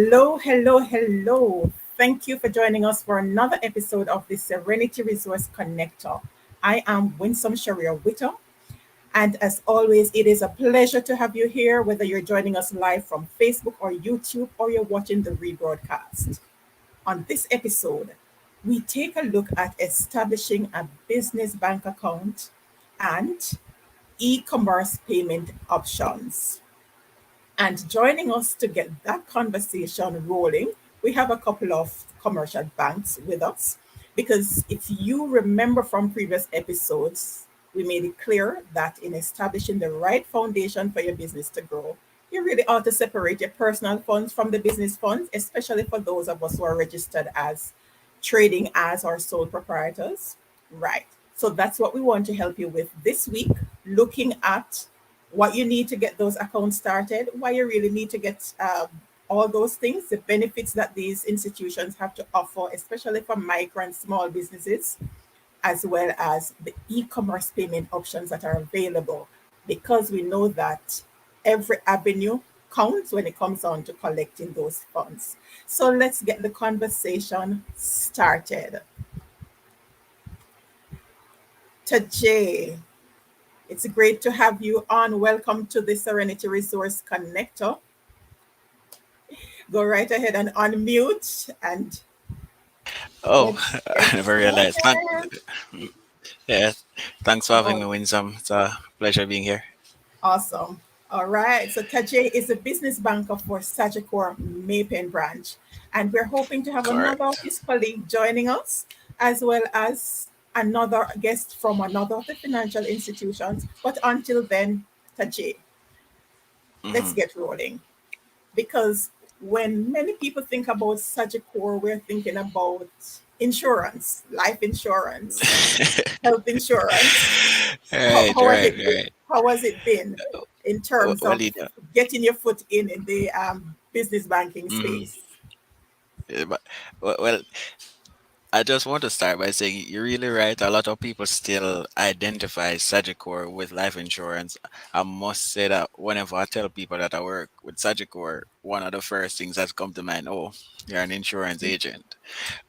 Hello, hello, hello. Thank you for joining us for another episode of the Serenity Resource Connector. I am Winsome Sharia Witter, and as always, it is a pleasure to have you here, whether you're joining us live from Facebook or YouTube or you're watching the rebroadcast. On this episode, we take a look at establishing a business bank account and e commerce payment options. And joining us to get that conversation rolling, we have a couple of commercial banks with us. Because if you remember from previous episodes, we made it clear that in establishing the right foundation for your business to grow, you really ought to separate your personal funds from the business funds, especially for those of us who are registered as trading as or sole proprietors. Right. So that's what we want to help you with this week, looking at what you need to get those accounts started, why you really need to get all those things, the benefits that these institutions have to offer, especially for micro and small businesses, as well as the e-commerce payment options that are available, because we know that every avenue counts when it comes on to collecting those funds. So let's get the conversation started. Tajay, it's great to have you on. Welcome to the Serenity Resource Connector. Go right ahead and unmute and Oh, let's I get never realized. started. Yeah, thanks for having Oh, me, Winsome. It's a pleasure being here. awesome. All right. So Tajay is a business banker for Sagicor Maypen branch. And we're hoping to have another of Correct. his colleagues joining us, as well as another guest from another of the financial institutions. But until then, Tajay, let's Hmm. get rolling. Because when many people think about Sagicor, we're thinking about insurance, life insurance, health insurance. Right, How has right, it been? right. How has it been in terms Well, of getting your foot in the business banking mhm. space? Well, I just want to start by saying you're really right. A lot of people still identify Sagicor with life insurance. I must say that whenever I tell people that I work with Sagicor, one of the first things that come to mind, oh, you're an insurance agent.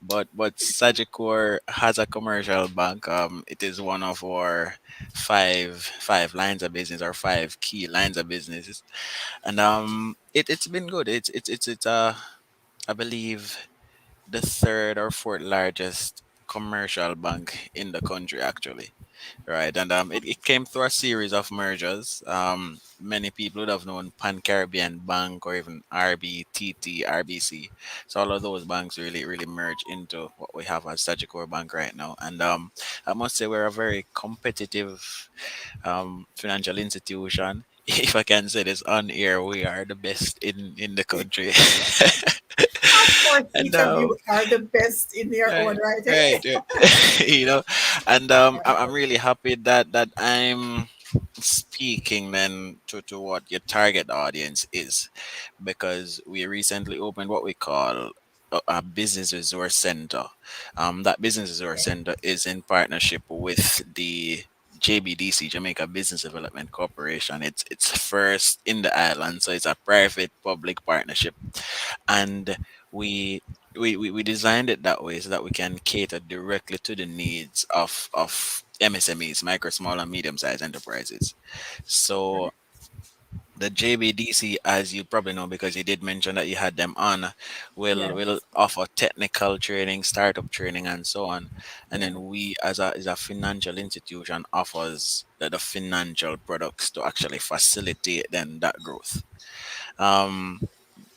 But Sagicor has a commercial bank. It is one of our five lines of business, or five key lines of businesses, and it's been good. It's I believe the third or fourth largest commercial bank in the country, actually, right? And it came through a series of mergers. Many people would have known Pan Caribbean Bank, or even RBTT, RBC. So all of those banks really merged into what we have as Sagicor Bank right now. And I must say we're a very competitive financial institution. If I can say this on air, we are the best in the country. Of course, And each of you are the best in their own right, right. right, Eh? you know, and I'm really happy that I'm speaking then to what your target audience is, because we recently opened what we call a business resource center. That business resource center is in partnership with the JBDC, Jamaica Business Development Corporation. It's first in the island, so it's a private public partnership, and we we designed it that way so that we can cater directly to the needs of MSMEs, micro, small, and medium sized enterprises. So the JBDC, as you probably know, because you did mention that you had them on, will Yes. offer technical training, startup training, and so on. And Yeah. then we, as a financial institution, offers the financial products to actually facilitate then that growth. Um,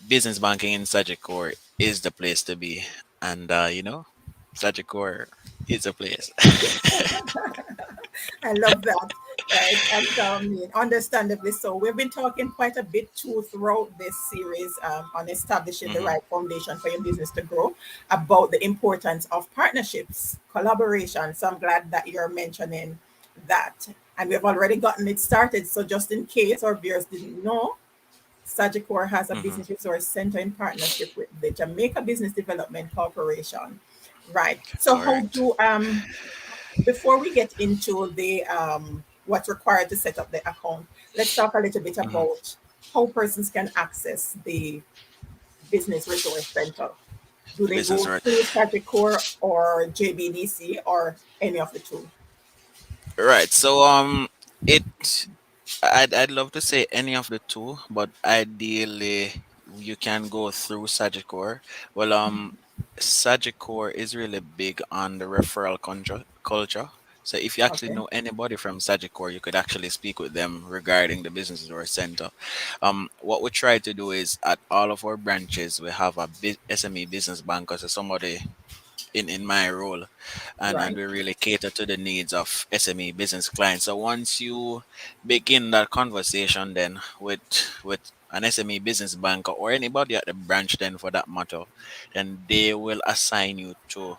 Business banking in Sagicor is the place to be, and Sagicor is a place. I love that. Right. And understandably so. We've been talking quite a bit too throughout this series on establishing the Hmm. right foundation for your business to grow, about the importance of partnerships, collaboration. So I'm glad that you're mentioning that. And we've already gotten it started. So just in case our viewers didn't know, Sagicor has a Hmm. business resource center in partnership with the Jamaica Business Development Corporation. Right. So how Correct. do before we get into the what's required to set up the account, let's talk a little bit Hmm. about how persons can access Business Resource Center? Do they Business go right. through Sagicor or JBDC or any of the two? Right. So it I'd love to say any of the two, but ideally you can go through Sagicor. Well, Sagicor is really big on the referral culture. So if you actually Okay. know anybody from Sagicor, you could actually speak with them regarding the business or center. What we try to do is at all of our branches we have a SME business banker, so somebody in my role, and Right. we really cater to the needs of SME business clients. So once you begin that conversation then with an SME business banker or anybody at the branch then for that matter, then they will assign you to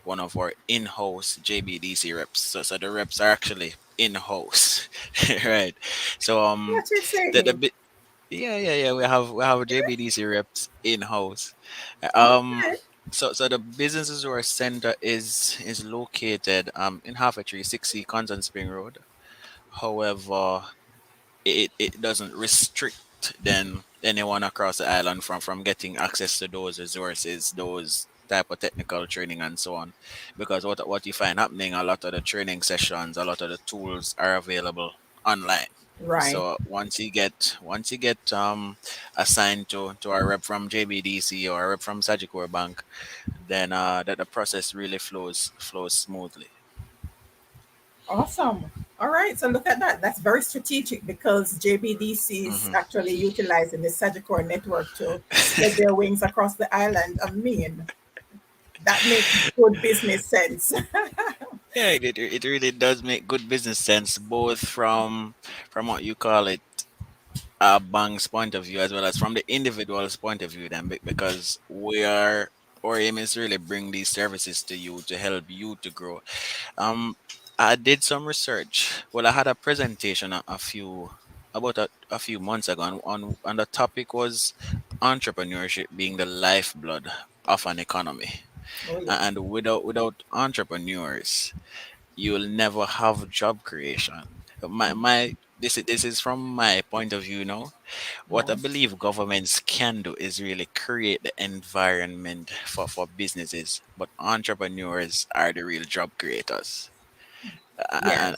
one of our in-house JBDC reps. So the reps are actually in-house. Right. So What you're the saying? yeah. We have JBDC reps in house. Um, Okay. so the business resource center is located in half a 360 Constant Spring Road. However, it doesn't restrict then anyone across the island from getting access to those resources, those type of technical training and so on. Because what you find happening, a lot of the training sessions, a lot of the tools are available online. Right. So once you get assigned to a rep from JBDC or a rep from Sagicor Bank, then that the process really flows smoothly. Awesome. All right. So look at that. That's very strategic because JBDC is Hmm. actually utilizing the Sagicor network to spread their wings across the island. I mean, that makes good business sense. Yeah, it really does make good business sense, both from what you call it, a bank's point of view, as well as from the individual's point of view. Then, because our aim is to really bring these services to you to help you to grow. Um, I did some research. Well, I had a presentation a few months ago, and the topic was entrepreneurship being the lifeblood of an economy. Oh, yes. And without entrepreneurs, you'll never have job creation. My this is from my point of view, what I Right. believe governments can do is really create the environment for businesses, but entrepreneurs are the real job creators. Yes.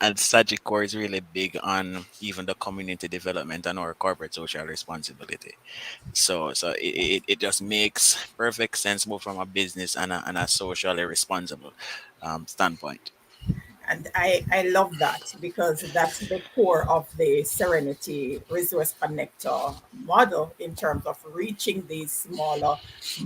And Sagicor is really big on even the community development and our corporate social responsibility. So it just makes perfect sense both from a business and a socially responsible standpoint. And I love that because that's the core of the Serenity Resource Connector model in terms of reaching these smaller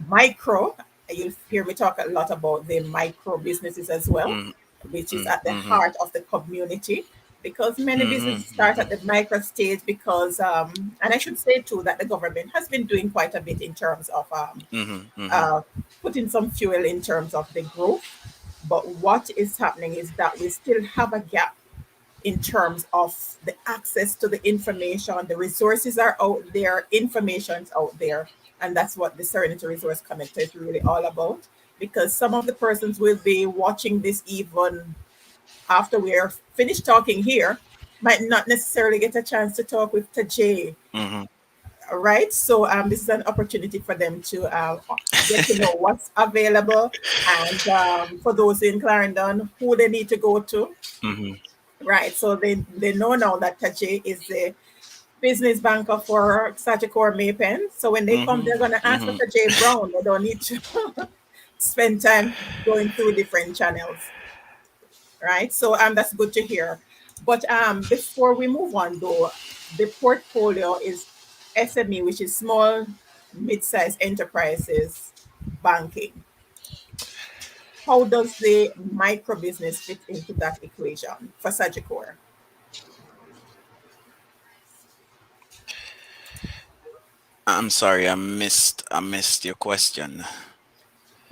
micro. You'll hear me talk a lot about the micro businesses as well, Mm, which is mm, at the mm-hmm, heart of the community because many mm-hmm, businesses start mm-hmm, at the micro stage because, and I should say too, that the government has been doing quite a bit in terms of mm-hmm, mm-hmm, uh, putting some fuel in terms of the growth. But what is happening is that we still have a gap in terms of the access to the information. The resources are out there, information's out there, and that's what the Serenity Resource Connector is really all about. Because some of the persons will be watching this even after we're finished talking here, might not necessarily get a chance to talk with Tajay, mm-hmm. right? So this is an opportunity for them to get to know what's available, and for those in Clarendon, who they need to go to, Mm-hmm, right? So they know now that Tajay is the business banker for Sagicor Maypen. So when they come, mm-hmm, they're going to ask for mm-hmm, Tajay Brown. They don't need to spend time going through different channels, right? So that's good to hear. But before we move on, though, the portfolio is SME, which is small, mid-sized enterprises banking. How does the micro business fit into that equation for Sagicor? I'm sorry, I missed your question.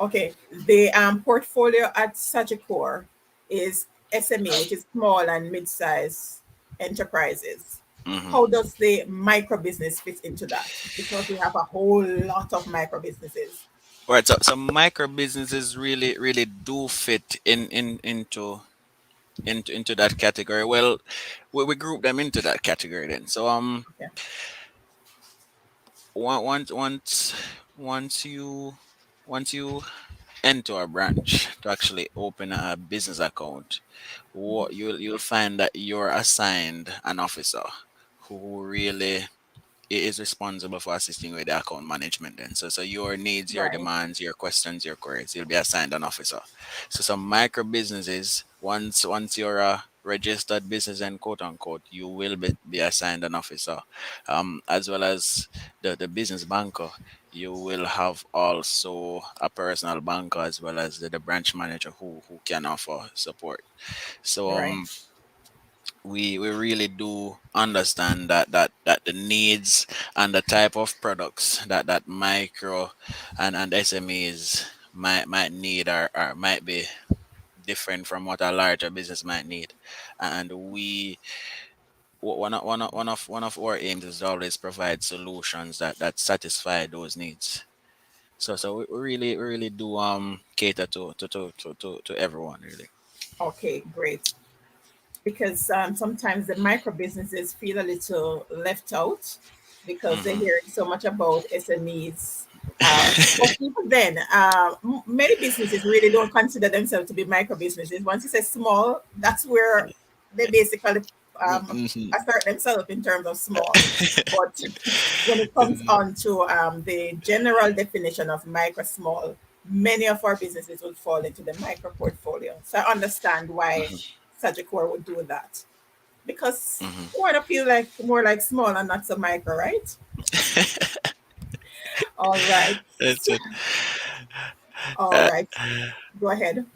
Okay, the portfolio at Sagicor is SME, which is small and mid-sized enterprises. Mm-hmm. How does the micro business fit into that? Because we have a whole lot of micro businesses. All right, so micro businesses really do fit into that category. Well, we group them into that category then. So Yeah. once once you once you enter a branch to actually open a business account, what you'll find that you're assigned an officer who really is responsible for assisting with the account management then. So your needs, your Right. demands, your questions, your queries, you'll be assigned an officer. So some micro businesses, once you're a registered business and quote unquote, you will be assigned an officer. As well as the business banker, you will have also a personal banker as well as the branch manager who can offer support. So Right. we really do understand that the needs and the type of products that micro and SMEs might need are might be different from what a larger business might need, and one of our aims is to always provide solutions that satisfy those needs. So we really do cater to everyone really. Okay, great. Because sometimes the micro businesses feel a little left out because they're Hmm. hearing so much about SMEs. But even then, many businesses really don't consider themselves to be micro businesses. Once you say small, that's where they basically assert themselves in terms of small. But when it comes on to the general definition of micro small, many of our businesses would fall into the micro portfolio. So I understand why Sagicor would do that because Hmm. we want to feel like more like small and not so micro, right? All right. That's it. All Uh, right. Go ahead.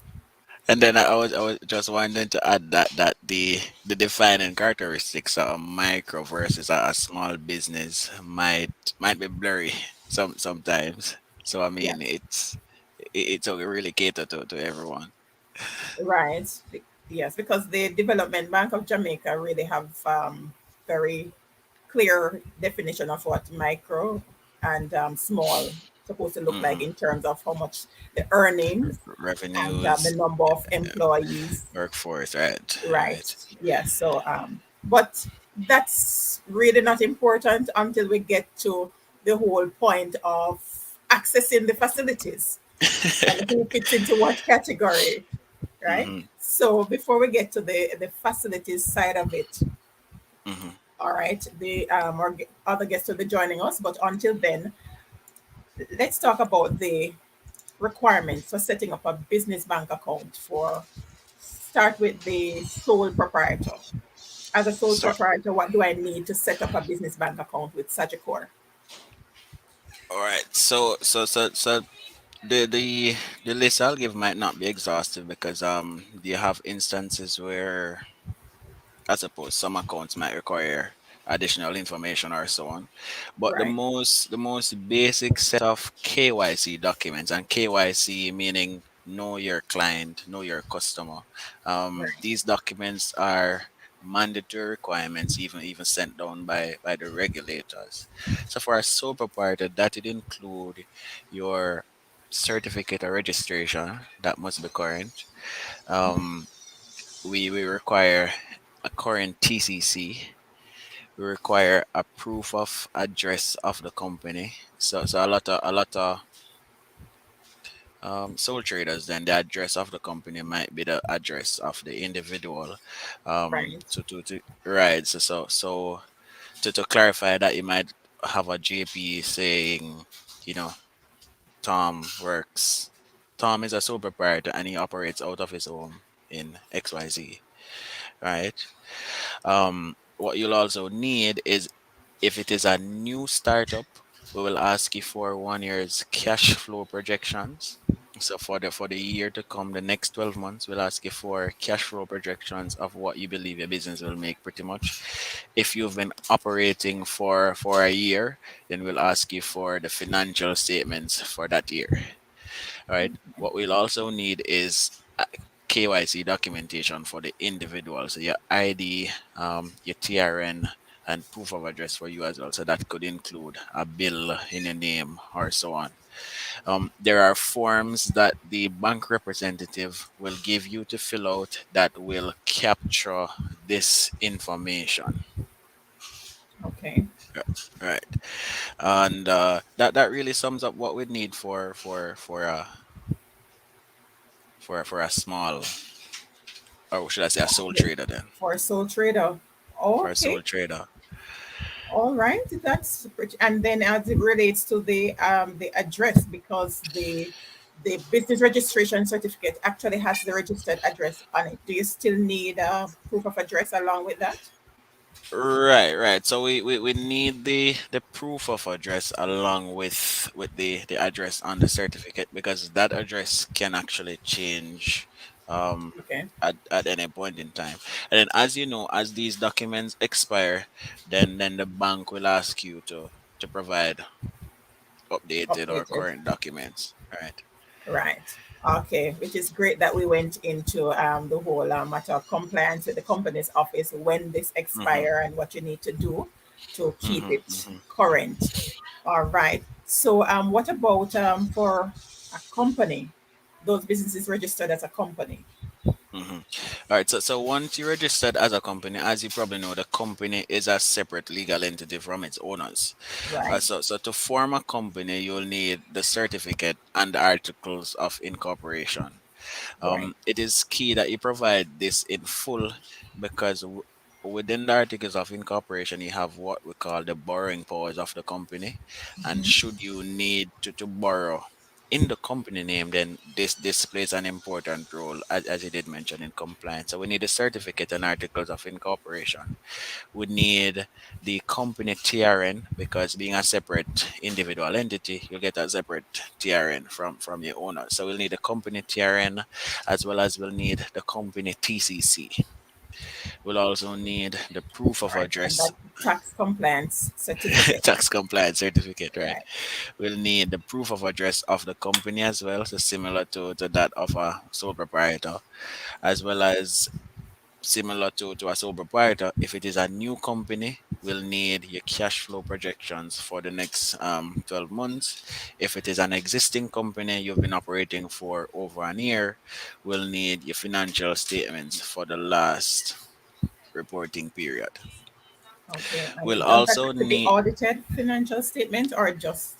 And then I was just wanting to add that the defining characteristics of a micro versus a small business might be blurry sometimes. So I mean Yes. it's a really cater to everyone. Right. Yes, because the Development Bank of Jamaica really have very clear definition of what micro and small supposed to look like Hmm. in terms of how much the earnings and the Revenues, number of employees. workforce, right, Right. right. Yes. So, but that's really not important until we get to the whole point of accessing the facilities and who fits into what category, right? Hmm. So before we get to the facilities side of it, Hmm. all right, the other guests will be joining us. But until then, let's talk about the requirements for setting up a business bank account for. Start with the sole proprietor. As a sole So proprietor, what do I need to set up a business bank account with Sagicor? all right. So the list I'll give might not be exhaustive because you have instances where I suppose some accounts might require additional information or so on. But the Right, most basic set of KYC documents, and KYC meaning know your client, know your customer. right, These documents are mandatory requirements, even sent down by the regulators. So for a sole proprietor, that would include your certificate of registration that must be current. Um, we require a current TCC. We require a proof of address of the company. So a lot of sole traders, then the address of the company might be the address of the individual. right. To right. So to clarify that, you might have a JP saying, you know, Tom works. Tom is a sole proprietor and he operates out of his home in XYZ. Right. What you'll also need is, if it is a new startup, we will ask you for 1 year's cash flow projections. So for the year to come, the next 12 months, we'll ask you for cash flow projections of what you believe your business will make pretty much. If you've been operating for a year, then we'll ask you for the financial statements for that year. All right. What we'll also need is KYC documentation for the individual. So your ID, your TRN, and proof of address for you as well. So that could include a bill in your name or so on. There are forms that the bank representative will give you to fill out that will capture this information. Okay. Right. And that really sums up what we need for a small, or should I say a sole Okay. trader then? For a sole trader. For a Okay. sole trader. All right. That's pretty. And then as it relates to the address, because the business registration certificate actually has the registered address on it. Do you still need proof of address along with that? Right, right. So we need the proof of address along with the address on the certificate, because that address can actually change Okay. at any point in time. And then, as you know, as these documents expire, then the bank will ask you to provide updated or Updated. current documents. Right. Right. Okay, which is great that we went into the whole matter of compliance with the company's office when this Mm-hmm. expire and what you need to do to keep Mm-hmm. it Mm-hmm. current. All right. So, what about for a company? Those businesses registered as a company, Mm-hmm. All right. So once you registered as a company, as you probably know, the company is a separate legal entity from its owners. right? So to form a company, you'll need the certificate and the articles of incorporation. Right. It is key that you provide this in full, because within the articles of incorporation, you have what we call the borrowing powers of the company. And should you need to borrow in the company name, then this plays an important role, as you did mention, in compliance. So we need a certificate and articles of incorporation. We need the company TRN, because being a separate individual entity, you'll get a separate TRN from your owner. So we'll need a company TRN, as well as we'll need the company TCC. We'll also need the proof of Right. And address, that tax compliance certificate. tax compliance certificate, right? Right. We'll need the proof of address of the company as well, so similar to that of a sole proprietor, as well as similar to a sole proprietor. If it is a new company, we'll need your cash flow projections for the next 12 months. If it is an existing company you've been operating for over an year, we'll need your financial statements for the last reporting period. Okay. We'll And does that also have to be need, audited financial statement or just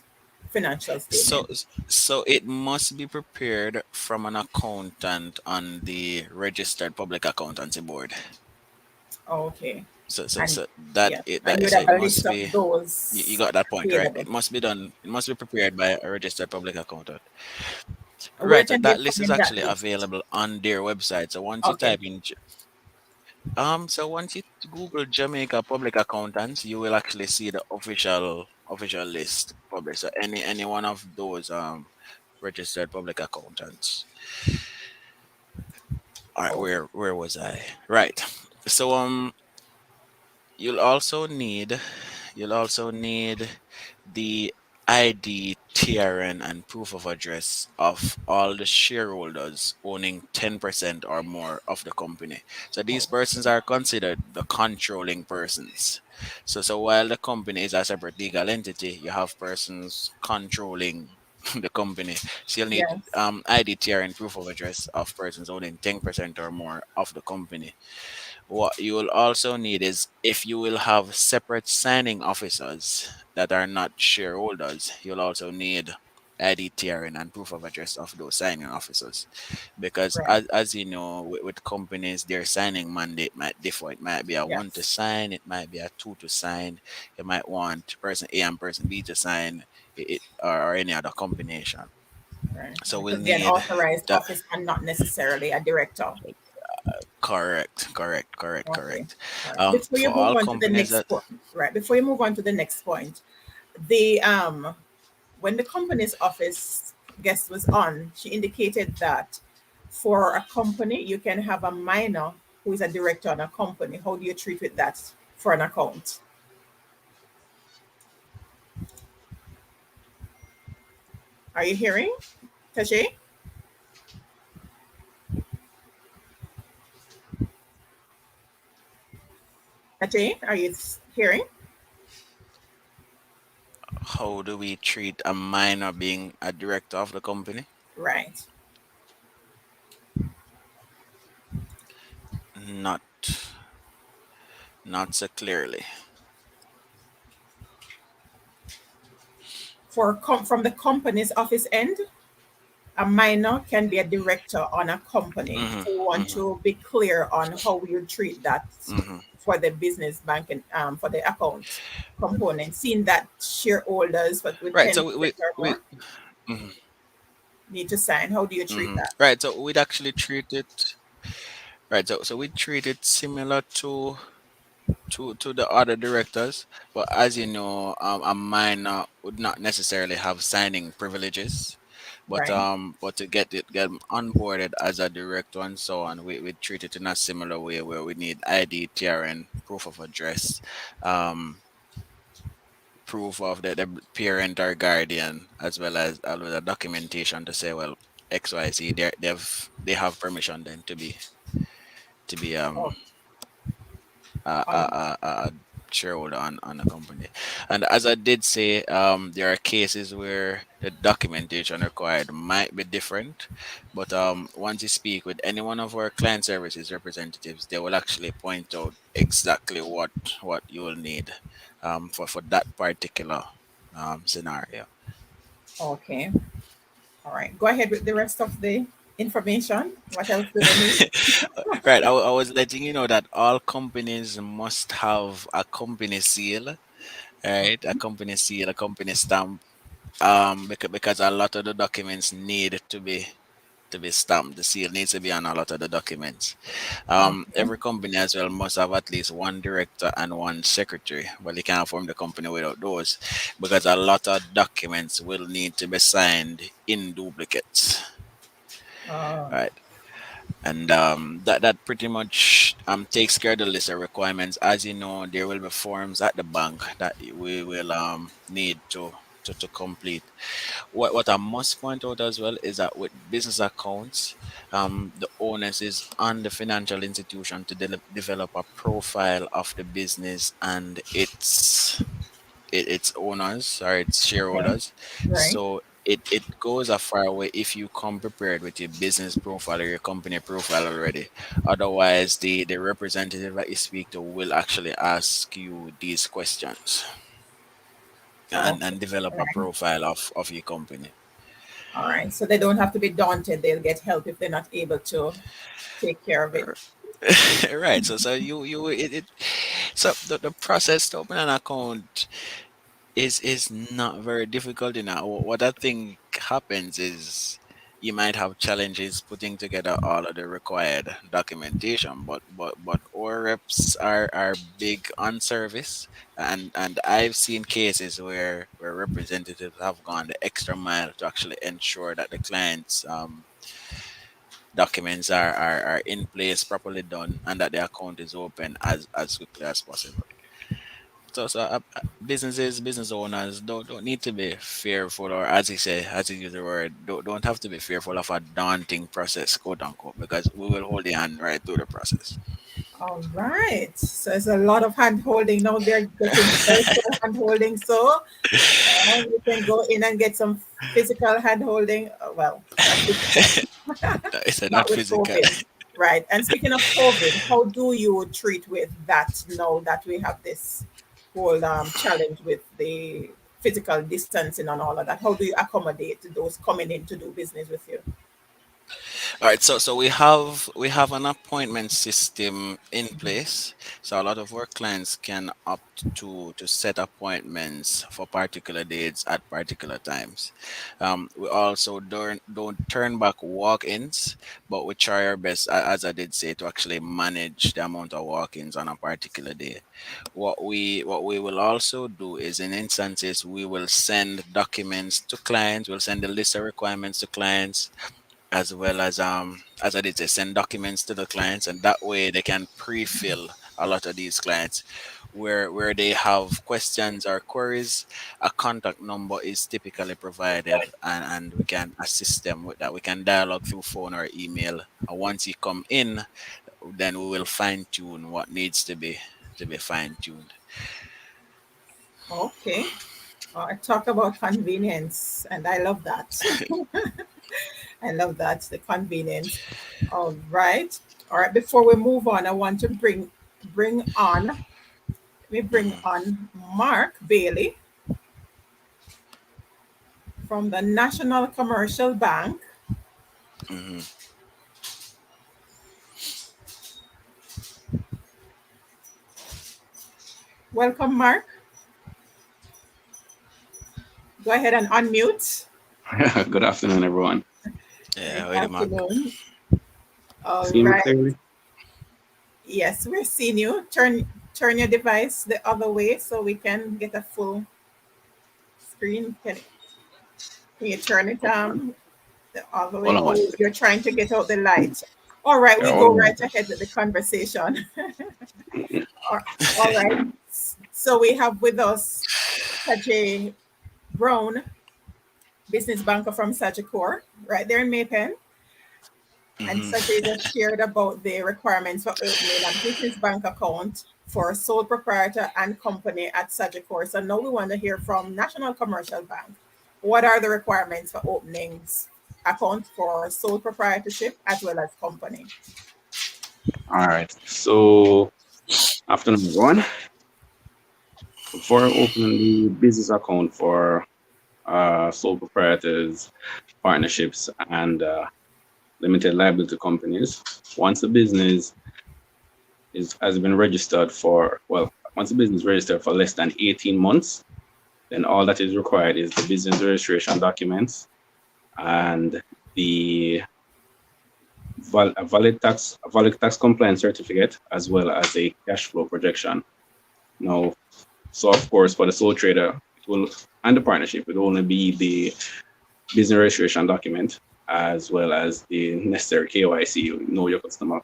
financial so statement? so it must be prepared from an accountant on the registered public accountancy board. Okay. So And that yes, it and you that would so have it a list must of be, you those got that point, right? available. It must be done. It must be prepared by a registered public accountant. Where Right. can they That list is find that actually list? available on their website. So once you Okay. type in, so once you Google Jamaica public accountants, you will actually see the official list published. So any one of those registered public accountants. All right. Oh, Where was I? Right. So you'll also need you'll also need the ID, TRN, and proof of address of all the shareholders owning 10% or more of the company. So these persons okay. are considered the controlling persons. So while the company is a separate legal entity, you have persons controlling the company. So you'll need Yes. ID, TRN, proof of address of persons owning 10% or more of the company. What you will also need is, if you will have separate signing officers that are not shareholders, you'll also need IDTRN and proof of address of those signing officers. Because Right. as you know, with companies, their signing mandate might differ. It might be a one to Yes. sign, it might be a two to sign, you might want person A and person B to sign or any other combination. Right. So And it we'll could be an need authorized that. office and not necessarily a director. Okay. Correct. All right. Before you For move all on to the companies next that, point, right? Before you move on to the next point, the when the company's office guest was on, she indicated that for a company, you can have a minor who is a director on a company. How do you treat with that for an account? Are you hearing, Tashi? Tashi, are you hearing? how do we treat a minor being a director of the company? Right. Not not so clearly. From the company's office end, a minor can be a director on a company. Mm-hmm. So we want Mm-hmm. to be clear on how we would treat that Mm-hmm. for the business banking, for the account component, seeing that shareholders but with Right. 10% or We more mhm, need to sign. How do you treat mhm. that? Right. So we'd actually treat it right. So we treat it similar to the other directors, but as you know, a minor would not necessarily have signing privileges. Right. But to get onboarded as a director and so on, we treat it in a similar way where we need ID, TRN, proof of address, um, proof of the parent or guardian, as well as documentation to say, well, XYZ, they have permission then to be Oh, on. a shareholder on a company. And as I did say, there are cases where the documentation required might be different, but once you speak with any one of our client services representatives, they will actually point out exactly what you will need for that particular scenario. Okay. All right. Go ahead with the rest of the information. What else do they need? Right, I was letting you know that all companies must have a company seal, right? A company seal, a company stamp, because a lot of the documents need to be stamped. The seal needs to be on a lot of the documents. Okay. Every company as well must have at least one director and one secretary. Well, you can't form the company without those, because a lot of documents will need to be signed in duplicates. Uh, Right. And that pretty much takes care of the list of requirements. As you know, there will be forms at the bank that we will need to complete. What I must point out as well is that with business accounts, the onus is on the financial institution to develop a profile of the business and its owners or its okay. shareholders. Right. So it goes a far way if you come prepared with your business profile or your company profile already. Otherwise, the representative that you speak to will actually ask you these questions Okay. and develop a Right. profile of your company. All right. So they don't have to be daunted. They'll get help if they're not able to take care of it. Right. So so the process to open an account is not very difficult. What I think happens is you might have challenges putting together all of the required documentation, but our reps are big on service, and I've seen cases where representatives have gone the extra mile to actually ensure that the clients documents are in place, properly done, and that the account is open as quickly as possible. Business owners don't need to be fearful, or as you say, as you use the word, don't have to be fearful of a daunting process, quote unquote, because we will hold your hand right through the process. All right. So there's a lot of hand holding now. They're getting virtual hand holding. So you can go in and get some physical hand holding. Well, that's different. It's not Not with physical. COVID. Right. And speaking of COVID, how do you treat with that now that we have this whole challenge with the physical distancing and all of that? How do you accommodate those coming in to do business with you? All right, so we have an appointment system in place. So a lot of our clients can opt to set appointments for particular dates at particular times. We also don't turn back walk-ins, but we try our best, as I did say, to actually manage the amount of walk-ins on a particular day. What we will also do is, in instances, we will send documents to clients. We'll send the list of requirements to clients, as I did say, send documents to the clients, and that way they can pre-fill a lot of these clients where they have questions or queries. A contact number is typically provided, and we can assist them with that. We can dialogue through phone or email. And once you come in, then we will fine tune what needs to be fine tuned. Okay. I talk about convenience, and I love that. I love that, the convenience. All right. All right. Before we move on, I want to bring on let me bring Hmm. on Mark Bailey. from the National Commercial Bank. Hmm. Welcome, Mark. Go ahead and unmute. Good afternoon, everyone. Yeah, Great how are you, Mark? afternoon. All See me right. clearly? Yes, we're seeing you. Turn your device the other way so we can get a full screen. Can you turn it Hold on. the other way? Hold on one Oh, you're second. trying to get out the light. All right, Yeah, we hold go on one right second. ahead with the conversation. All all right. So we have with us Sajay Brown, business banker from Sagicor, right there in Maypen. And Hmm. Sajay just shared about the requirements for opening a business bank account for a sole proprietor and company at Sagicor. So now we want to hear from National Commercial Bank. What are the requirements for opening accounts for sole proprietorship as well as company? All right. So, afternoon, everyone. For opening the business account for sole proprietors, partnerships, and limited liability companies, once a business has been registered for, well, once a business is registered for less than 18 months, then all that is required is the business registration documents and the a valid tax compliance certificate as well as a cash flow projection. Now, so of course for the sole trader, it will and the partnership, it will only be the business registration document as well as the necessary KYC, know your customer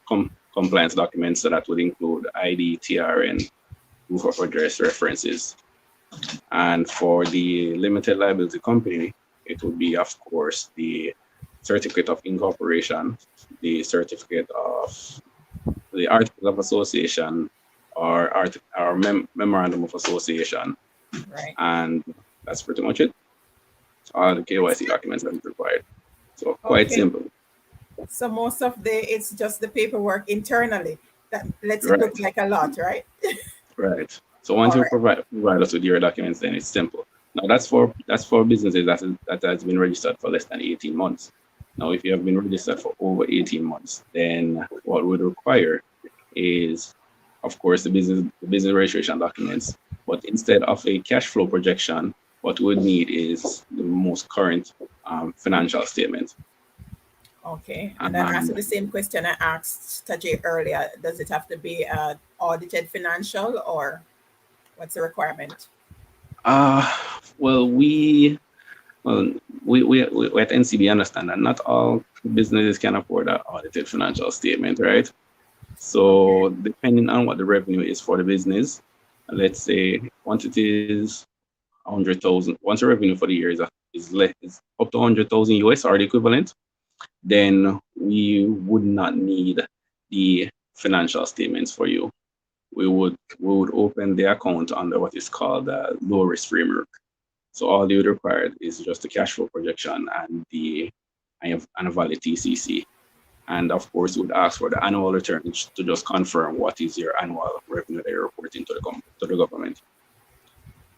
compliance documents. So that would include ID, TRN, proof of address references. And for the limited liability company, it would be, of course, the certificate of incorporation, the certificate of the articles of association or memorandum of association, Right. and that's pretty much it. All the KYC documents that is required. So quite Okay. simple, So most of it's just the paperwork internally that lets it look right? like a lot, right? Right. So once All you right. provide us with your documents, then it's simple. Now that's for businesses that has been registered for less than 18 months. Now, if you have been registered for over 18 months, then what would require is, of course, the business registration documents. But instead of a cash flow projection, what we would need is the most current financial statement. Okay, and I asked And you the same question I asked Tajay earlier. Does it have to be audited financial or what's the requirement? uh, well, Well, we at NCB understand that not all businesses can afford an audited financial statement, right? Okay, So depending on what the revenue is for the business, let's say once it is 100,000, once the revenue for the year is up to 100,000 US or the equivalent, then we would not need the financial statements for you. We would open the account under what is called a low risk framework. So all you would require is just the cash flow projection and and a valid TCC. And of course, you would ask for the annual return to just confirm what is your annual revenue that you're reporting to the government.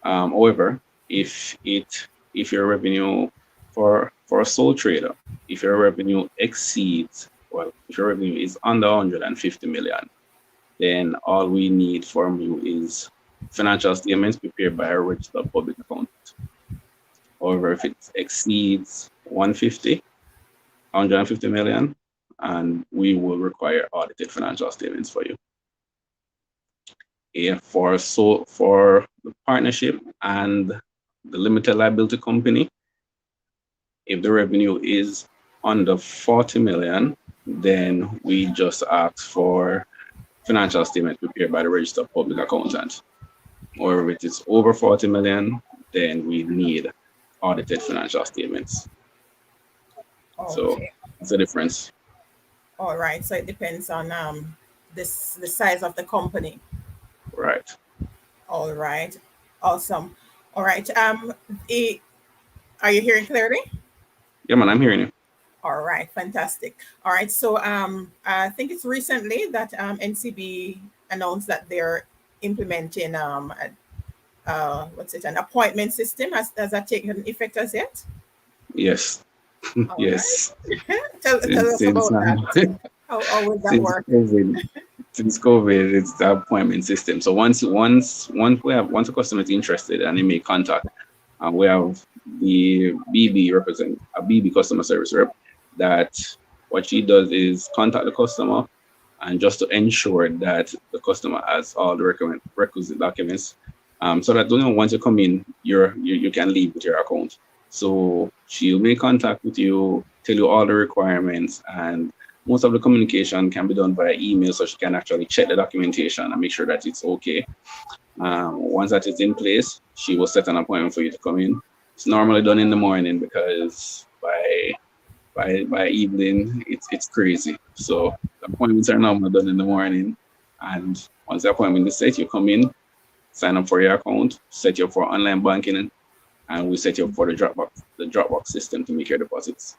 However, if it if your revenue for a sole trader, if your revenue exceeds, well, if your revenue is under 150 million, then all we need from you is financial statements prepared by a registered public accountant. However, if it exceeds 150 million, and we will require audited financial statements for you. For the partnership and the limited liability company, if the revenue is under 40 million, then we just ask for financial statements prepared by the registered public accountant. Or if it is over 40 million, then we need audited financial statements. So okay, that's the difference. all right. So it depends on the size of the company. Right. All right, awesome. All right, i- are you hearing clearly? Yeah, man, I'm hearing you. All right, fantastic. All right, so I think it's recently that NCB announced that they're implementing what's it, an appointment system. Has that taken effect as yet? Yes, All right. yes. Tell Since us since about uh, that. How would that since work? COVID, since COVID, it's the appointment system. So once a customer is interested and they make contact, we have the BB represent a BB customer service rep that what she does is contact the customer and just to ensure that the customer has all the requisite documents, so that once you come in, you can leave with your account. So she'll make contact with you, tell you all the requirements, and most of the communication can be done via email, so she can actually check the documentation and make sure that it's okay. Once that is in place, she will set an appointment for you to come in. It's normally done in the morning because by evening it's crazy. So the appointments are normally done in the morning, and once the appointment is set, you come in, sign up for your account, set you up for online banking, and we set you up for the Dropbox system to make your deposits.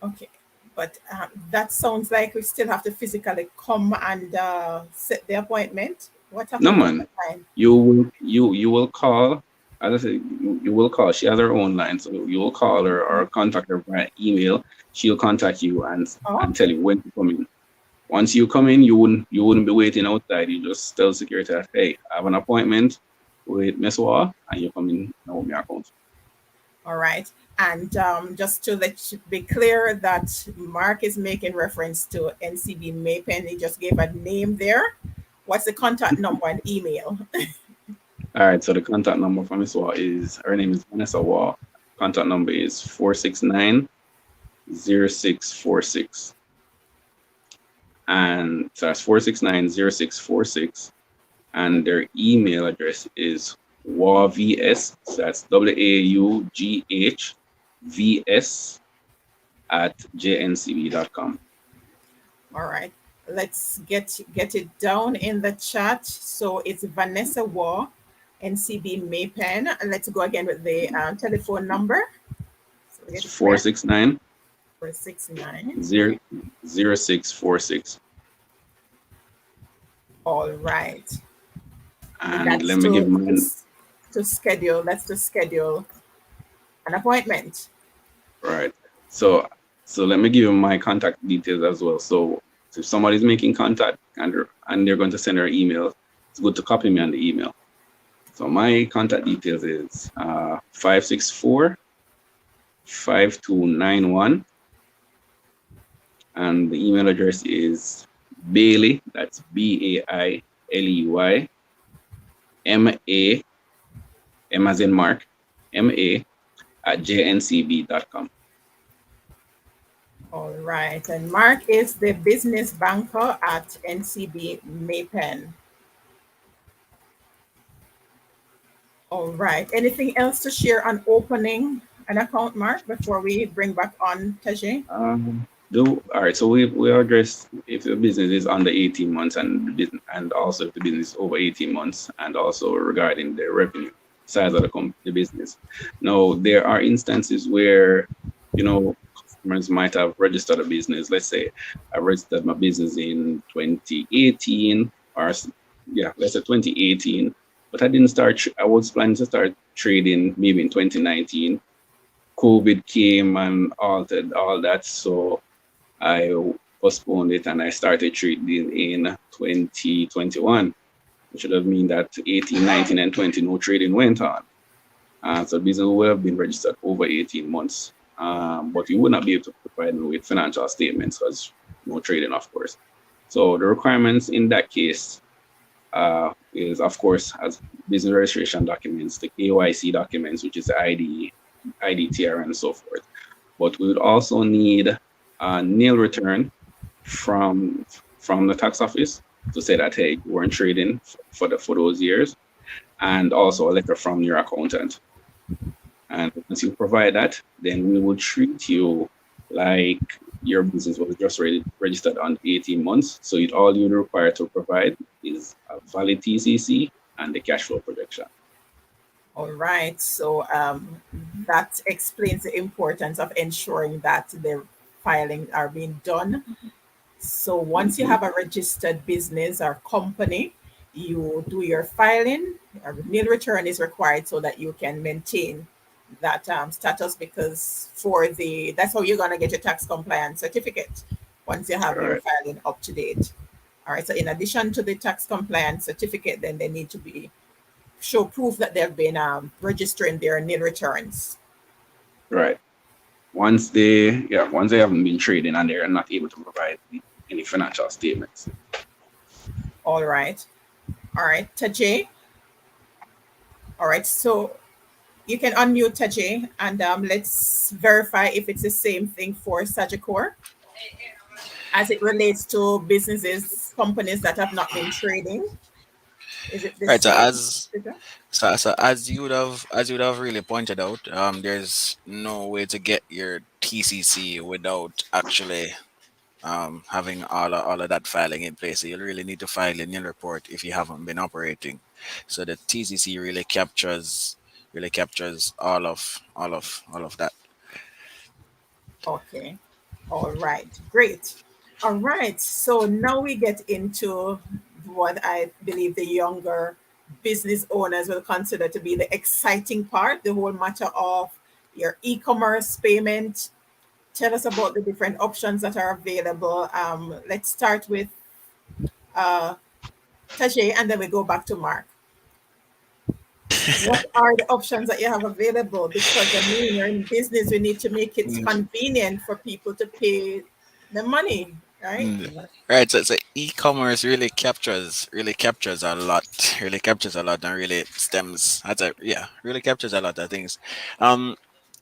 Okay. But that sounds like we still have to physically come and set the appointment. What No happens man, online? you will call. As I said, you will call. She has her own line, so you will call her or contact her via email. She'll contact you Oh, and tell you when to come in. Once you come in, you wouldn't be waiting outside. You just tell security that, hey, I have an appointment with Miss Wah, and you come in and open your account. all right. And just to be clear that Mark is making reference to NCB Maypen. He just gave a name there. What's the contact number and email? All right, so the contact number for Miss Wah is, her name is Vanessa Wah. Contact number is 469-0646. And so that's 469-0646. And their email address is WAVS, so that's WAUGHVS at jncb.com. All right. Let's get it down in the chat. So it's Vanessa Waugh, NCB Maypen. Let's go again with the telephone number. So we get It's it correct. 469 469. 0646. All right. And And that's let me give mine. to schedule. That's to schedule an appointment. Right. So let me give you my contact details as well. So if somebody's making contact and they're going to send her email, it's good to copy me on the email. So my contact details is 564-5291, and the email address is Bailey, that's Bailey, MA, M as in Mark, MA at jncb.com. All right. And Mark is the business banker at NCB Maypen. All right. Anything else to share on opening an account, Mark, before we bring back on Tajay? All right, so we address if the business is under 18 months and also if the business is over 18 months, and also regarding the revenue size of the business. Now, there are instances where, customers might have registered a business. Let's say I registered my business in 2018, or yeah, let's say 2018, but I didn't start, I was planning to start trading maybe in 2019. COVID came and altered all that, so I postponed it and I started trading in 2021, which should have mean that 18, 19, and 20 no trading went on. So business would have been registered over 18 months, but you would not be able to provide me with financial statements because no trading, of course. So the requirements in that case is, of course, as business registration documents, the KYC documents, which is the ID, IDTR, and so forth. But we would also need a nil return from the tax office to say that, hey, you weren't trading for those years, and also a letter from your accountant. And once you provide that, then we will treat you like your business was just registered on 18 months. So all you require to provide is a valid TCC and the cash flow projection. All right. So that explains the importance of ensuring that the filings are being done. So once you have a registered business or company, you do your filing. A nil return is required so that you can maintain that status, because for the that's how you're gonna get your tax compliance certificate once you have your Right. filing up to date. All right. So in addition to the tax compliance certificate, then they need to be show proof that they've been registering their nil returns. Right. Once they haven't been trading and they're not able to provide any financial statements. All right. All right. Tajay. All right. So you can unmute Tajay, and let's verify if it's the same thing for Sagicor as it relates to businesses, companies that have not been trading. Is it the Right. So same as figure? as you would have really pointed out, there's no way to get your TCC without actually having all of that filing in place. So you'll really need to file a nil report if you haven't been operating. So the TCC really captures all of that. Okay. All right. Great. All right. So now we get into what I believe the younger business owners will consider to be the exciting part, the whole matter of your e commerce payment. Tell us about the different options that are available. Let's start with uh, Tajay, and then we go back to Mark. What are the options that you have available? Because I mean, you're in business, we need to make it convenient for people to pay the money, right? Mm. Right, so e-commerce really captures a lot, really captures a lot, and really stems. Really captures a lot of things. Um,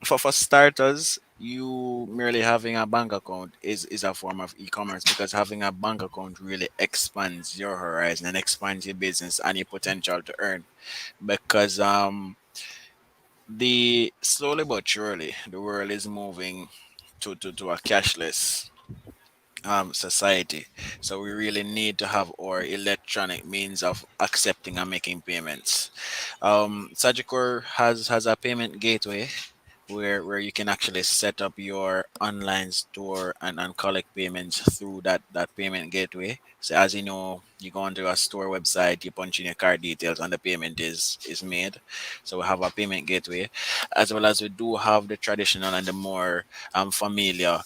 for starters, you merely having a bank account is a form of e-commerce, because having a bank account really expands your horizon and expands your business and your potential to earn. Because the slowly but surely the world is moving to a cashless society. So we really need to have our electronic means of accepting and making payments. Sagicor has a payment gateway where you can actually set up your online store and collect payments through that payment gateway. So as you know, you go onto a store website, you punch in your card details, and the payment is made. So we have a payment gateway, as well as we do have the traditional and the more familiar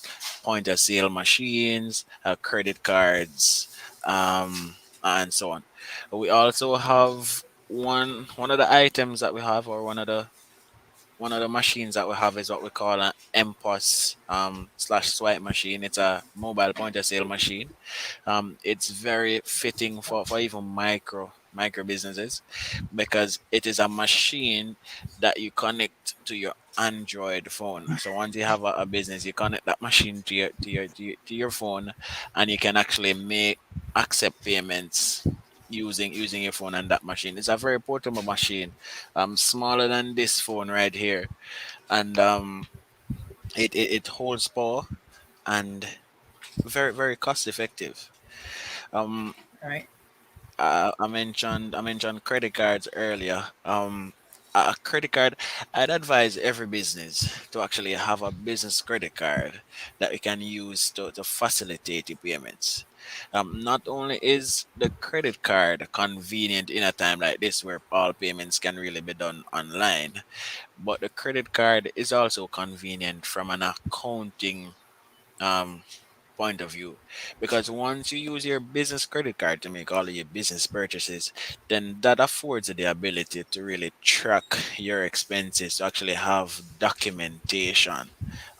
point of sale machines, credit cards, and so on. We also have one of the items that we have, or one of the machines that we have, is what we call an MPOS slash swipe machine. It's a mobile point of sale machine. It's very fitting for even micro businesses, because it is a machine that you connect to your Android phone. So once you have a business, you connect that machine to your phone, and you can actually make accept payments using your phone and that machine. It's a very portable machine, smaller than this phone right here, and it holds power and very cost effective. Um, Right. I mentioned credit cards earlier. A credit card, I'd advise every business to actually have a business credit card that we can use to facilitate the payments. Not only is the credit card convenient in a time like this where all payments can really be done online, but the credit card is also convenient from an accounting um point of view, because once you use your business credit card to make all of your business purchases, then that affords you the ability to really track your expenses, to actually have documentation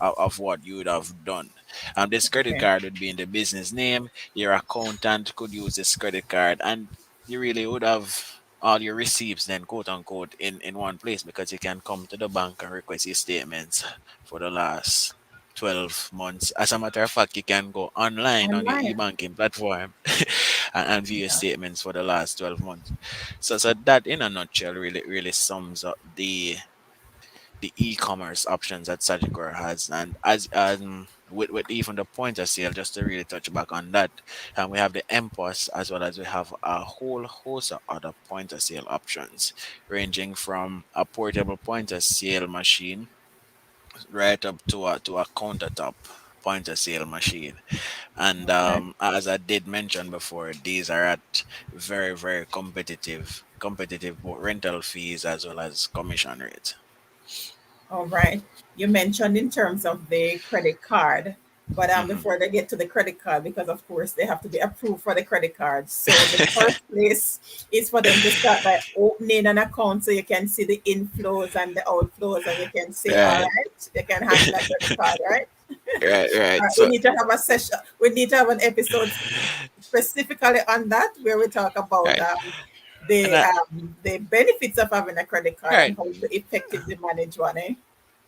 of what you would have done. This credit Okay. card would be in the business name. Your accountant could use this credit card, and you really would have all your receipts then, quote unquote, in one place, because you can come to the bank and request your statements for the last 12 months. As a matter of fact, you can go online on your Online. e-banking platform and view your Yeah. statements for the last 12 months. So that in a nutshell really sums up the e-commerce options that Sagicor has. And as with even the point of sale, just to really touch back on that, and we have the MPOS, as well as we have a whole host of other point of sale options, ranging from a portable point of sale machine right up to a countertop point of sale machine. And Okay. as I did mention before, these are at very competitive both rental fees as well as commission rates. All right. You mentioned in terms of the credit card, but Hmm. before they get to the credit card, because of course they have to be approved for the credit card. So the first place is for them to start by opening an account so you can see the inflows and the outflows, and you can say, all Right. right, you can handle a credit card, right? Right, right. All right. We So, need to have a session. We need to have an episode specifically on that where we talk about right. And the benefits of having a credit card right. and how to effectively manage one, eh?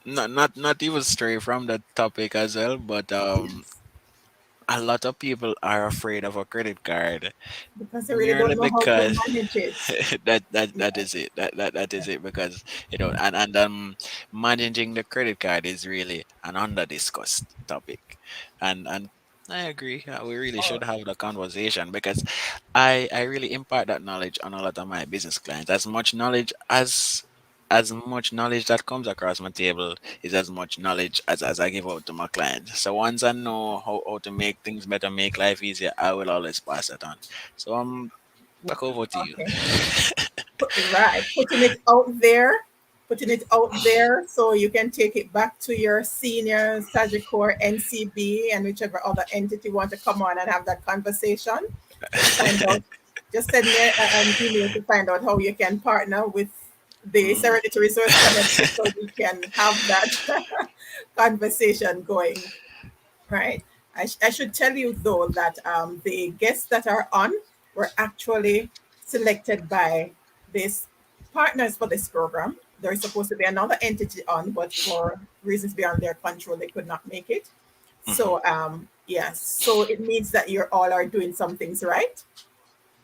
Not even stray from that topic as well, but a lot of people are afraid of a credit card Because they really merely don't know how to because manage it. that Yeah. is it. That is it because and managing the credit card is really an under discussed topic, and I agree. We really Oh, should have the conversation because I really impart that knowledge on a lot of my business clients. As much knowledge that comes across my table is as much knowledge as I give out to my clients. So once I know how to make things better, make life easier, I will always pass it on. So back over to you. okay. Right. Putting it out there so you can take it back to your senior Sagicor NCB and whichever other entity want to come on and have that conversation. Just find out. Just send me an email to find out how you can partner with the Mhm, Serenity Resource Connector so we can have that conversation going. Right. I should tell you though that the guests that are on were actually selected by these partners for this program. There's supposed to be another entity on, but for reasons beyond their control, they could not make it. mhm, So yes, so it means that you all are doing some things right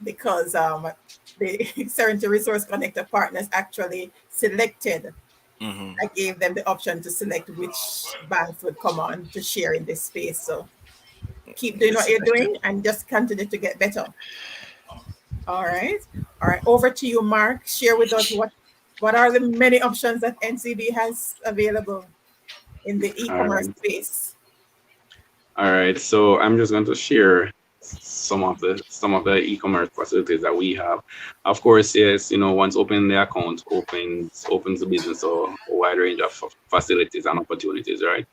because the Serenity Resource Connector partners actually selected. mhm. I gave them the option to select which banks would come on to share in this space. So keep doing Get what you're selected. doing and just continue to get better. All right. All right. Over to you, Mark. Share with us what are the many options that NCB has available in the All e-commerce right. space. All right. So I'm just going to share some of the e-commerce facilities that we have. Of course, yes, once opening the account opens the business, so a wide range of facilities and opportunities, right?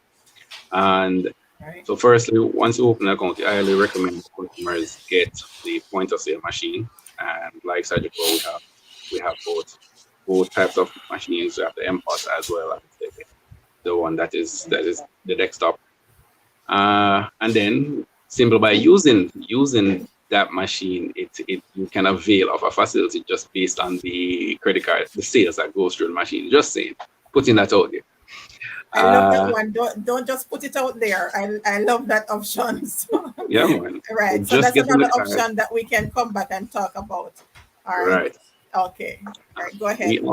And Right. so firstly, once you open an account, I highly recommend customers get the point of sale machine. And like Sagicor, we have both types of machines. We have the MPOS as well as the one that is the desktop. And then simply by using that machine, it you can avail of a facility just based on the credit card, the sales that goes through the machine. Just saying, putting that out there. I love that Uh, one. Don't just put it out there. I love that option. So, yeah, man. right. So Just that's getting another the card, option that we can come back and talk about. All right. right. Okay. All right. Go We ahead.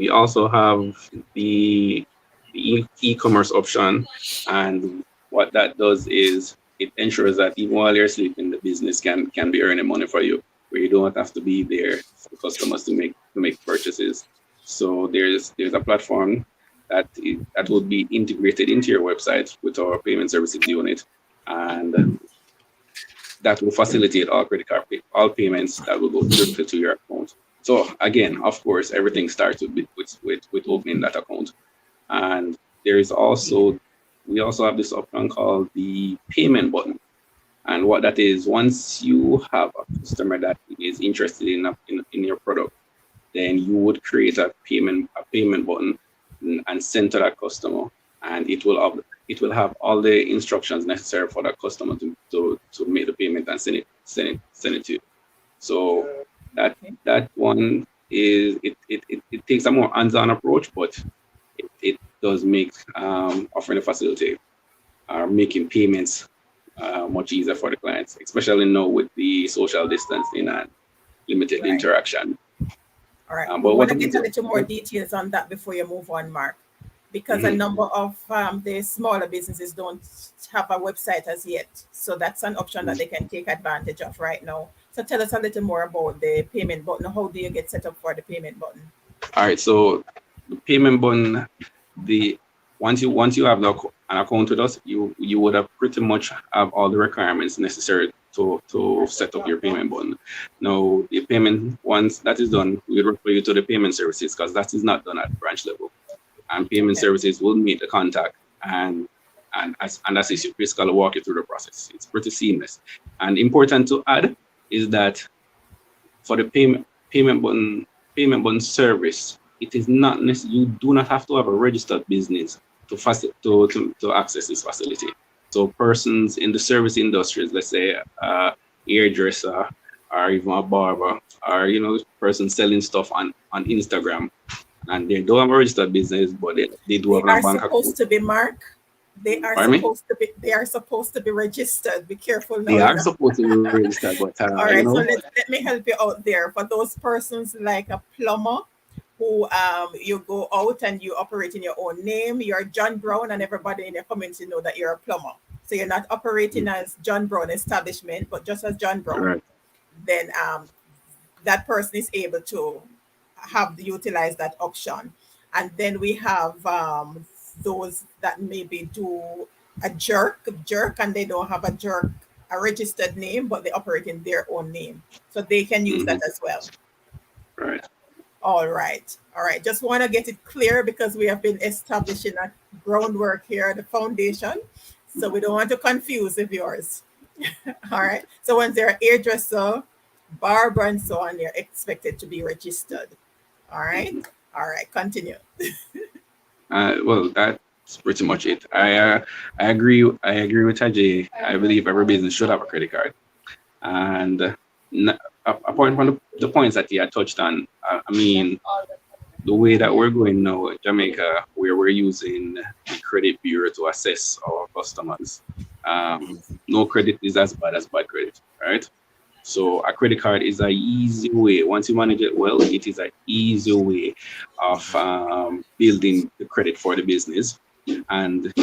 also have the e-commerce option, and what that does is it ensures that even while you're sleeping, the business can be earning money for you, where you don't have to be there for customers to make purchases. So there's a platform that will be integrated into your website with our payment services unit, and that will facilitate all payments that will go directly to your account. So again, of course, everything starts with opening that account. And there is also we also have this option called the payment button. And what that is, once you have a customer that is interested in your product, then you would create a payment button and send to that customer, and it will have all the instructions necessary for that customer to make the payment and send it to you. So that Okay. that one it takes a more hands-on approach, but it does make offering a facility or making payments much easier for the clients, especially now with the social distancing and limited Right. interaction. All right. We But want what to get a about little more details on that before you move on, Mark, because a mhm. number of the smaller businesses don't have a website as yet. So that's an option that they can take advantage of right now. So tell us a little more about the payment button. How do you get set up for the payment button? All right, so the payment button, the once you have an account with us, you would have pretty much have all the requirements necessary to set up your payment button. Now, the payment once that is done, we refer you to the payment services because that is not done at branch level. and payment Okay. services will make the contact and assist you, basically walk you through the process. It's pretty seamless. And important to add is that for the payment button service, it is not necessary. You do not have to have a registered business to access this facility. So persons in the service industries, let's say hairdresser or even a barber, or person selling stuff on Instagram, and they don't have a registered business, but they do They have a are bank supposed account. to be, Mark. They are Pardon me? supposed to be. They are supposed to be registered. Be careful They now, you are know. supposed to be registered, but All right, so let me help you out there. For those persons like a plumber who you go out and you operate in your own name, you're John Brown, and everybody in your community know that you're a plumber. So you're not operating as John Brown establishment, but just as John Brown. right, Then that person is able to utilize that option. And then we have those that maybe do a jerk, and they don't have a registered name, but they operate in their own name, so they can use that hmm as well. right. All right, all right. Just want to get it clear because we have been establishing a groundwork here, the foundation, so we don't want to confuse the viewers. All right. So once they're hairdresser, barber, and so on, they're expected to be registered. All right. All right. Continue. Well, that's pretty much it. I agree. I agree with Ajay. I believe every business should have a credit card. And apart from the points that he had touched on, I mean, the way that we're going now, Jamaica, where we're using the credit bureau to assess our customers, no credit is as bad as bad credit, right? So a credit card is a easy way. Once you manage it well, it is an easy way of building the credit for the business. And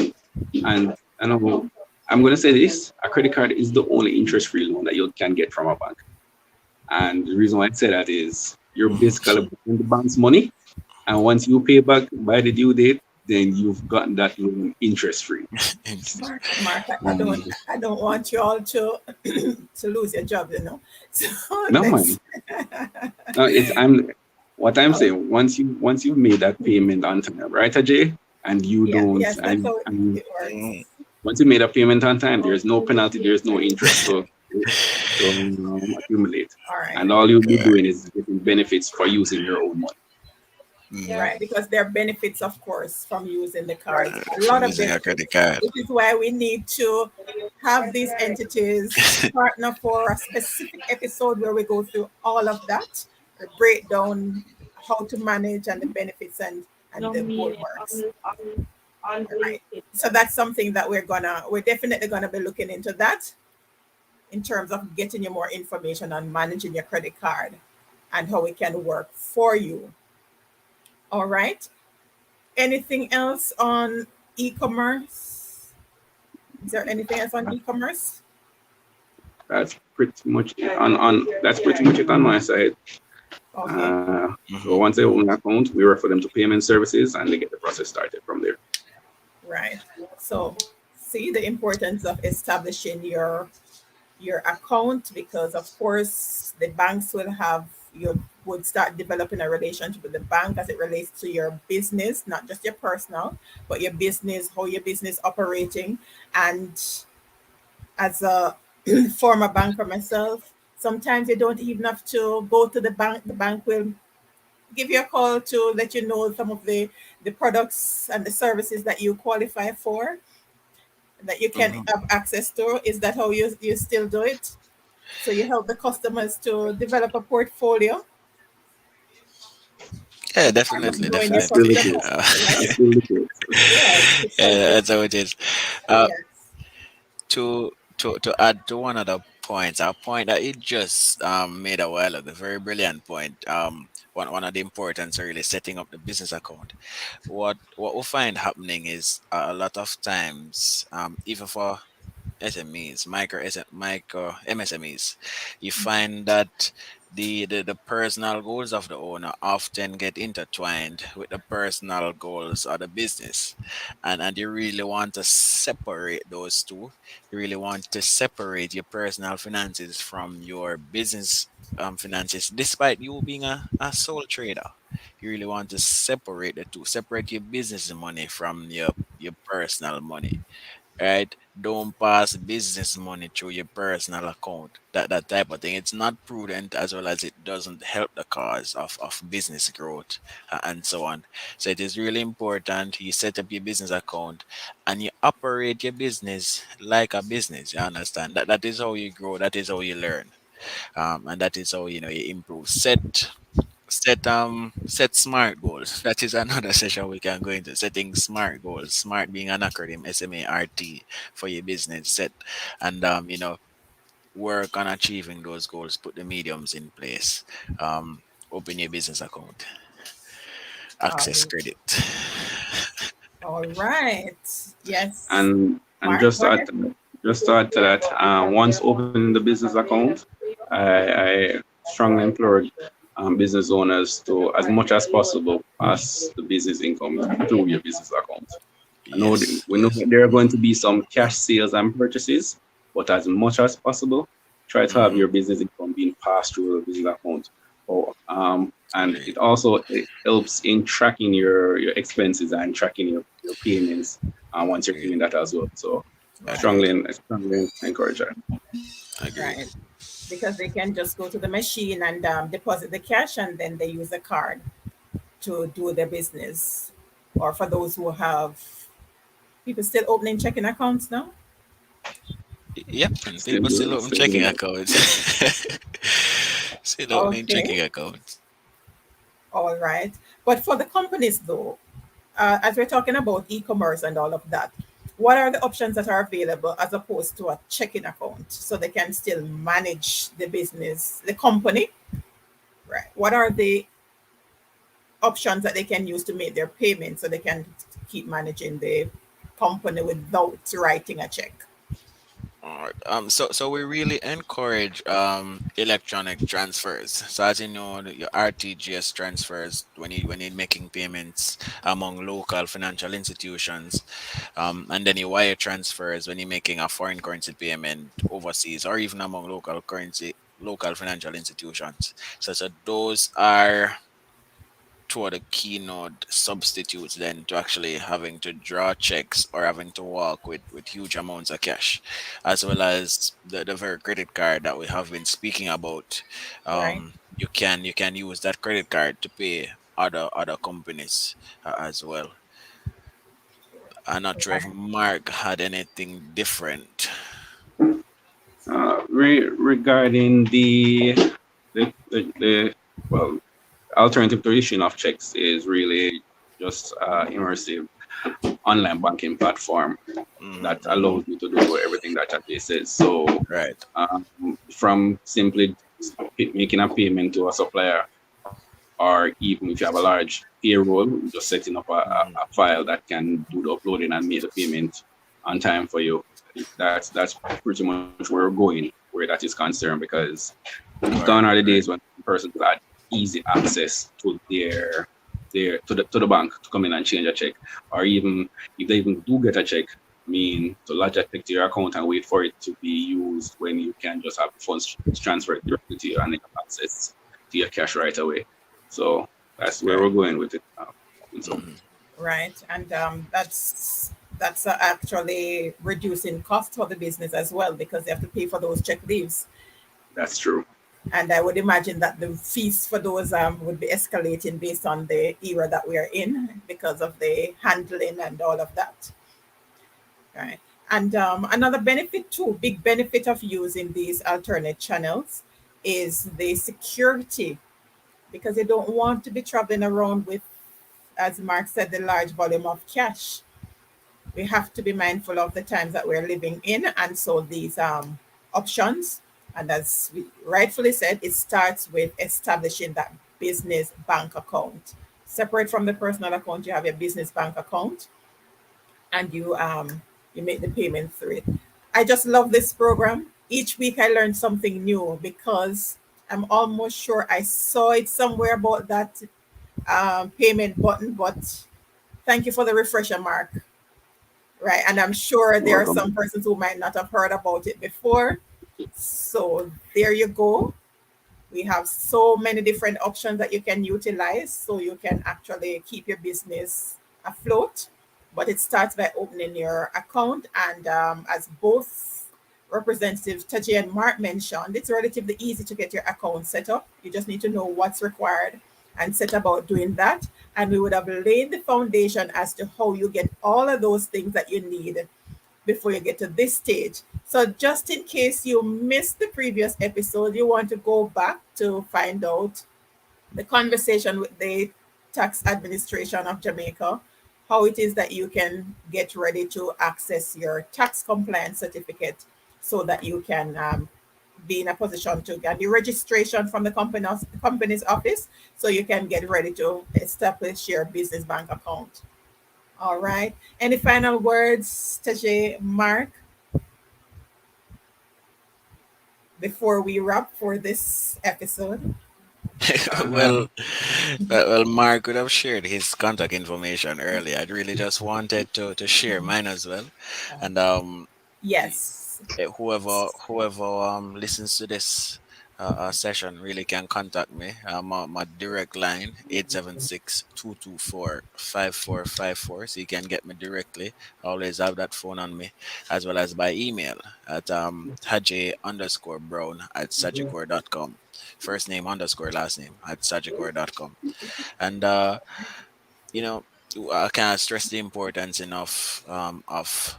and I know I'm going to say this: a credit card is the only interest-free loan that you can get from a bank. And the reason why I say that is you're basically putting the bank's money, and once you pay back by the due date, then you've gotten that loan interest-free. Mark, And I don't want you all to to lose your job, you know. So no let's. man, no, it's what I'm saying. Once you've made that payment on time, right, Ajay? And you Yeah, don't, yes, that's how and it works. once you made a payment on time, there's no penalty, there's no interest to accumulate, All right. and all you'll be doing is getting benefits for using your own money. Right, because there are benefits, of course, from using the card. A From lot of using a benefits. credit card. This is why we need to have these entities partner for a specific episode where we go through all of that, break down how to manage and the benefits and the whole works. All right. So that's something that we're definitely gonna be looking into that in terms of getting you more information on managing your credit card and how it can work for you. All right. Anything else on e-commerce? Is there anything else on e-commerce? That's pretty much it that's pretty much it on my side. Okay. So once they open an account, we refer them to payment services, and they get the process started from there. Right. So see the importance of establishing your account, because of course the banks will have you would start developing a relationship with the bank as it relates to your business, not just your personal, but your business, how your business operating. And as a former banker myself, sometimes you don't even have to go to the bank. The bank will give you a call to let you know some of the products and the services that you qualify for, that you can Mhm. have access to. Is that how you still do it? So you help the customers to develop a portfolio Yeah, and definitely, growing your That's still definitely. the customers, case. right? That's still the case. Yes, it's Yeah, helping. that's how it is. Uh, Yes. to add to one of the points, a point that you just made a while ago, very brilliant point. One of the importance of really setting up the business account. What we find happening is a lot of times, even for SMEs, micro MSMEs, you find that the personal goals of the owner often get intertwined with the personal goals of the business. And you really want to separate those two. You really want to separate your personal finances from your business finances, despite you being a sole trader. You really want to separate the two, separate your business money from your personal money, right? Don't pass business money through your personal account. That type of thing. It's not prudent, as well as it doesn't help the cause of business growth, and so on. So it is really important you set up your business account and you operate your business like a business. You understand? That is how you grow, that is how you learn. And that is how you improve. Set smart goals. That is another session we can go into. Setting smart goals. Smart being an acronym, SMART, for your business. Set and work on achieving those goals. Put the mediums in place. Open your business account. Access Um, credit. all right. Yes. And Mark, just go to add ahead. to that, once opening the business account, I strongly encourage business owners to, as much as possible, pass the business income through your business account. Yes, We know yes. that there are going to be some cash sales and purchases, but as much as possible, try to have Mm-hmm. your business income being passed through a business account. And Great, it also it helps in tracking your expenses and tracking your payments once you're great. doing that as well. So Right. Agreed. strongly encourage that. Agreed. Right. Because they can just go to the machine and deposit the cash, and then they use a card to do their business. Or for those who have people still opening checking accounts now. Yep, and people still open Still checking doing that. accounts. Still opening Okay. checking accounts. All right. But for the companies, though, as we're talking about e-commerce and all of that, what are the options that are available as opposed to a checking account so they can still manage the business, the company, right? What are the options that they can use to make their payments so they can keep managing the company without writing a check? All right. So we really encourage electronic transfers. So as you know, your RTGS transfers when you're making payments among local financial institutions, and then your wire transfers when you're making a foreign currency payment overseas, or even among local financial institutions. So those are two of the keynote substitutes then to actually having to draw checks or having to walk with huge amounts of cash, as well as the very credit card that we have been speaking about. Right. You can use that credit card to pay other companies, as well. I'm not sure if Right. Mark had anything different. Regarding the well, alternative to issuing of checks is really just immersive online banking platform Hmm, that hmm. allows you to do everything that Chatbase says. So Right. from simply making a payment to a supplier, or even if you have a large payroll, just setting up a Hmm. file that can do the uploading and make the payment on time for you. That's pretty much where we're going, where that is concerned, because gone are Right. the days Right. when persons had easy access to to the bank to come in and change a check, or even if they even do get a check, I mean, to lodge a check to your account and wait for it to be used when you can just have funds transferred directly to you and then have access to your cash right away. So that's where Right. we're going with it now. And so Hmm. Right. And that's actually reducing cost for the business as well because they have to pay for those check leaves. that's true. And I would imagine that the fees for those would be escalating based on the era that we are in because of the handling and all of that. Right. And another benefit too, big benefit of using these alternate channels is the security because they don't want to be traveling around with, as Mark said, the large volume of cash. We have to be mindful of the times that we're living in. And so these options, and as we rightfully said, it starts with establishing that business bank account. Separate from the personal account, you have your business bank account and you make the payment through it. I just love this program. Each week I learn something new because I'm almost sure I saw it somewhere about that payment button, but thank you for the refresher, Mark. Right. And I'm sure You're there are welcome. some persons who might not have heard about it before. So there you go. We have so many different options that you can utilize so you can actually keep your business afloat. But it starts by opening your account. And as both Representatives Taji and Mark mentioned, it's relatively easy to get your account set up. You just need to know what's required and set about doing that. And we would have laid the foundation as to how you get all of those things that you need before you get to this stage. So, just in case you missed the previous episode, you want to go back to find out the conversation with the tax administration of Jamaica, how it is that you can get ready to access your tax compliance certificate so that you can be in a position to get the registration from the company's office so you can get ready to establish your business bank account. All right. Any final words, Tajay, Mark, before we wrap for this episode? well, Uh, well, Mark would have shared his contact information earlier. I'd really just wanted to share mine as well, and Yes. whoever listens to this session really can contact me. My direct line 876-224-5454. So you can get me directly. I always have that phone on me, as well as by email at Haji_Brown at Sagicor.com. First name underscore last name at Sagicor.com. And you know, I can't stress the importance enough of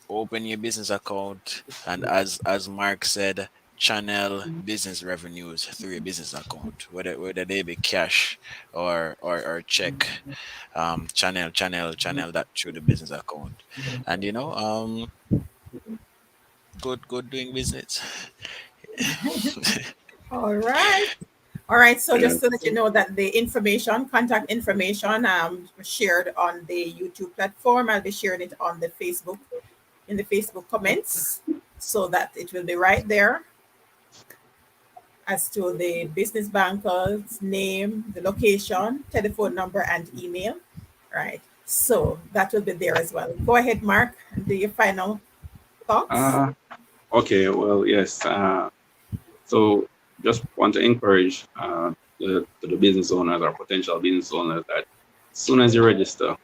open your business account, and as Mark said, channel business revenues through your business account, whether they be cash or check. Channel that through the business account, and good doing business. All right. All right. So yeah. just so that you know that the information, contact information, shared on the YouTube platform. I'll be sharing it on the Facebook in the Facebook comments so that it will be right there as to the business banker's name, the location, telephone number, and email. Right. So that will be there as well. Go ahead, Mark, and do your final thoughts. Uh, okay, well, yes. So just want to encourage the business owners or potential business owners that as soon as you register,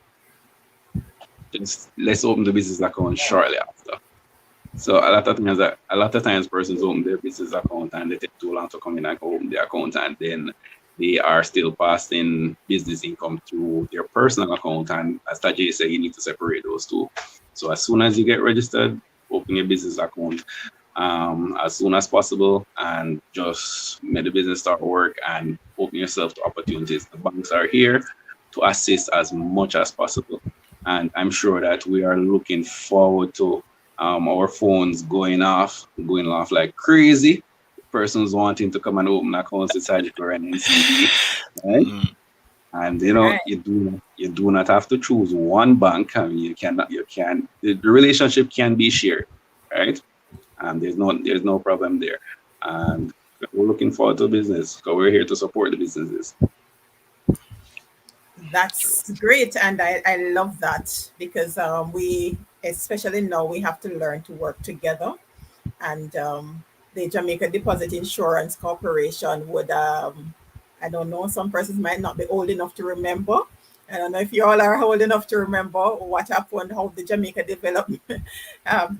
just let's open the business account shortly after. So a lot of times persons open their business account and they take too long to come in and open the account, and then they are still passing business income through their personal account. And as Tajay said, you need to separate those two. So as soon as you get registered, open your business account as soon as possible and just make the business start work and open yourself to opportunities. The banks are here to assist as much as possible. And I'm sure that we are looking forward to our phones going off like crazy. Persons wanting to come and open accounts with Sagicor and NCB, right? Mm, And Right. you do not have to choose one bank. I mean, the relationship can be shared, right? And there's no problem there. And we're looking forward to business because we're here to support the businesses. true. That's great. And I love that because we, especially now, we have to learn to work together. And the Jamaica Deposit Insurance Corporation would, I don't know, some persons might not be old enough to remember. I don't know if you all are old enough to remember what happened, how the Jamaica Development,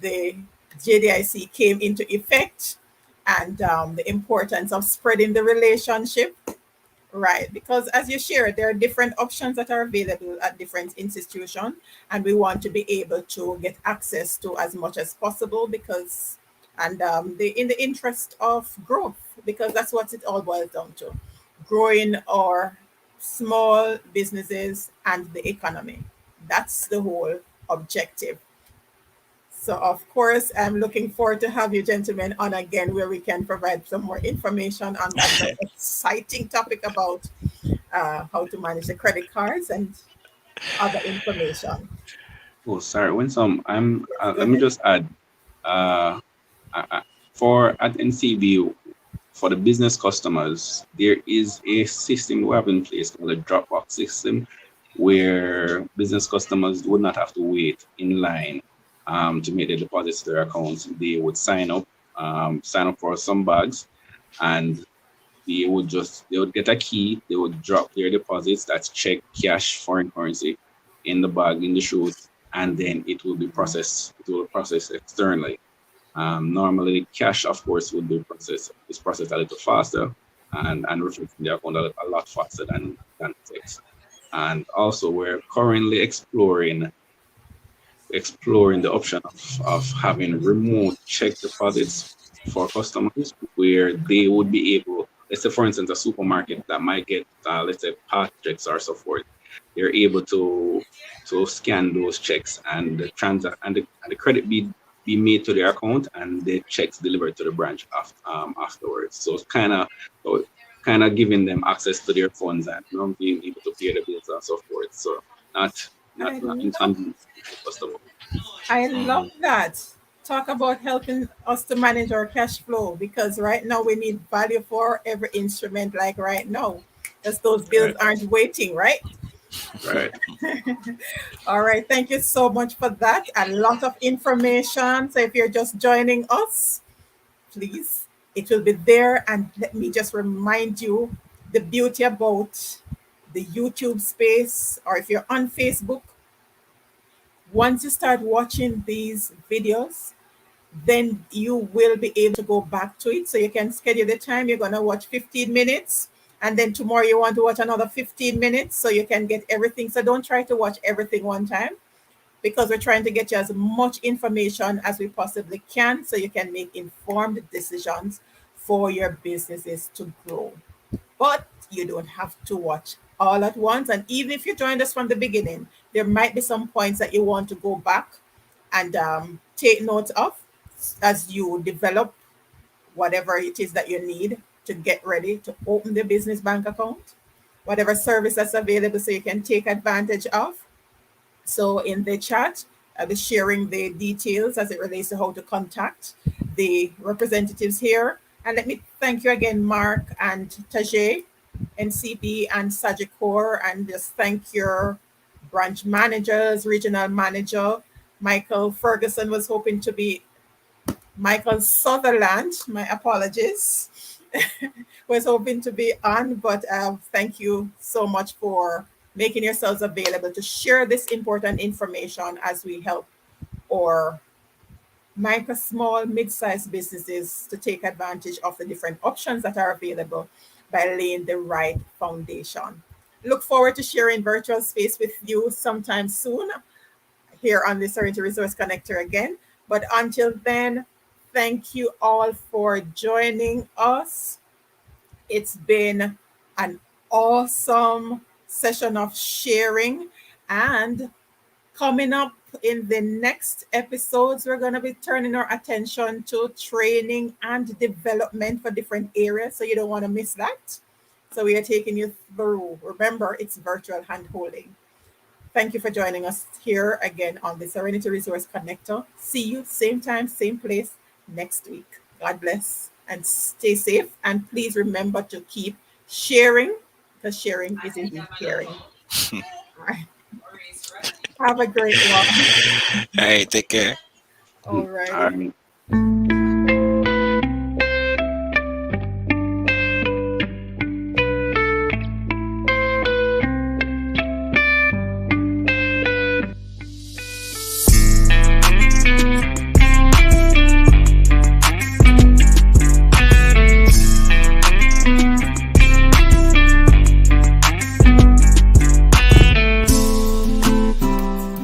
the JDIC came into effect, and the importance of spreading the relationship. Right, because as you share, there are different options that are available at different institutions, and we want to be able to get access to as much as possible because, and in the interest of growth, because that's what it all boils down to, growing our small businesses and the economy. That's the whole objective. So, of course, I'm looking forward to have you gentlemen on again where we can provide some more information on that very exciting topic about how to manage the credit cards and other information. Oh, sorry. When some, Yes, go let me ahead. just add, uh, for at NCB, for the business customers, there is a system we have in place called a Dropbox system where business customers would not have to wait in line to make their deposits to their accounts. They would sign up for some bags, and they would get a key, they would drop their deposits, that's check, cash, foreign currency, in the bag, in the chute, and then it will be processed. It will process externally. Normally, cash, of course, would be processed. Is processed a little faster and reflected in the account a lot faster than checks. And also, we're currently exploring the option of having remote check deposits for customers where they would be able, let's say, for instance, a supermarket that might get, let's say, part checks or so forth, they're able to scan those checks and the and the credit be made to their account and the checks delivered to the branch afterwards. So it's kind of giving them access to their funds and being able to pay the bills and so forth. So not I not love inconvenient to the customer. I love Mhm. that. Talk about helping us to manage our cash flow because right now we need value for every instrument, like right now, because those bills Right, aren't waiting, right? right. All right. Thank you so much for that. A lot of information. So if you're just joining us, please, it will be there. And let me just remind you the beauty about the YouTube space, or if you're on Facebook, once you start watching these videos, then you will be able to go back to it. So you can schedule the time. You're going to watch 15 minutes. And then tomorrow you want to watch another 15 minutes so you can get everything. So don't try to watch everything one time because we're trying to get you as much information as we possibly can so you can make informed decisions for your businesses to grow. But you don't have to watch all at once. And even if you joined us from the beginning, there might be some points that you want to go back and take note of as you develop whatever it is that you need to get ready to open the business bank account, whatever service that's available so you can take advantage of. So in the chat, I'll be sharing the details as it relates to how to contact the representatives here. And let me thank you again, Mark and Tajay, NCB and Sagicor, and just thank your branch managers, regional manager. Michael Ferguson was hoping to be Michael Sutherland, my apologies, was hoping to be on, but thank you so much for making yourselves available to share this important information as we help our micro, small, mid-sized businesses to take advantage of the different options that are available by laying the right foundation. Look forward to sharing virtual space with you sometime soon here on the Serenity Resource Connector again. But until then, thank you all for joining us. It's been an awesome session of sharing. And coming up in the next episodes, we're going to be turning our attention to training and development for different areas. So you don't want to miss that. So we are taking you through. Remember, it's virtual hand holding. Thank you for joining us here again on the Serenity Resource Connector. See you same time, same place next week. God bless and stay safe. And please remember to keep sharing because sharing is indeed caring. All right. Have a great one. All right, take care. All All righty. right.